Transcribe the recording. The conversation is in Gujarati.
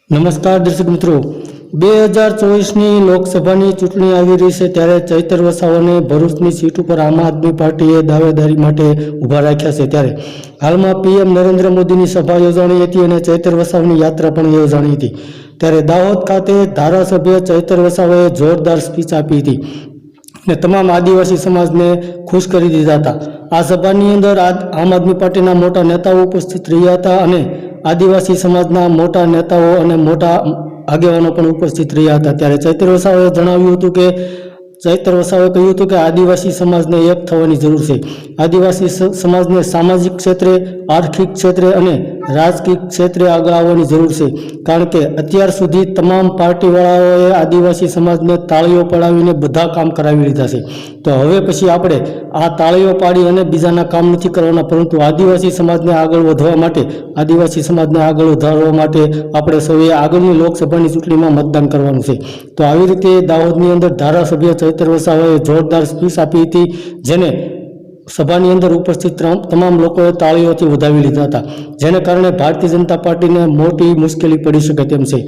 નમસ્કાર દર્શક મિત્રો, 2024ની લોકસભાની ચૂંટણી આવી રહી છે ત્યારે ચૈતર વસાવાને ભરૂચની સીટ ઉપર આમ આદમી પાર્ટીએ દાવેદારી માટે ઊભા રાખ્યા છે। ત્યારે હાલમાં પીએમ નરેન્દ્ર મોદીની સભા યોજાણી હતી અને ચૈતર વસાવાની યાત્રા પણ યોજાણી હતી। ત્યારે દાહોદ ખાતે ધારાસભ્ય ચૈતર વસાવાએ જોરદાર સ્પીચ આપી હતી અને તમામ આદિવાસી સમાજને ખુશ કરી દીધા હતા। આ સભાની અંદર આમ આદમી પાર્ટીના મોટા નેતાઓ ઉપસ્થિત રહ્યા હતા અને આદિવાસી સમાજના મોટા નેતાઓ અને મોટા આગેવાનો પણ ઉપસ્થિત રહ્યા હતા। ત્યારે ચૈતર વસાવાએ જણાવ્યું હતું કે કહ્યું હતું કે આદિવાસી સમાજને એક થવાની જરૂર છે। આદિવાસી સમાજને સામાજિક ક્ષેત્રે, આર્થિક ક્ષેત્રે અને રાજકીય ક્ષેત્રે આગળ આવવાની જરૂર છે, કારણ કે અત્યાર સુધી તમામ પાર્ટીવાળાઓએ આદિવાસી સમાજને તાળીઓ પડાવીને બધા કામ કરાવી લીધા છે। તો હવે પછી આપણે આ તાળીઓ પાડી અને બીજાના કામ નથી કરવાના, પરંતુ આદિવાસી સમાજને આગળ વધવા માટે, આદિવાસી સમાજને આગળ વધારવા માટે આપણે સૌએ આગળની લોકસભાની ચૂંટણીમાં મતદાન કરવાનું છે। તો આવી રીતે દાહોદની અંદર ધારાસભ્ય ચૈતર વસાવાએ જોરદાર સ્પીચ આપી હતી, જેને સભાની અંદર ઉપસ્થિત તમામ લોકોએ તાળીઓથી વધાવી લીધા હતા, જેને કારણે ભારતીય જનતા પાર્ટીને મોટી મુશ્કેલી પડી શકે તેમ છે।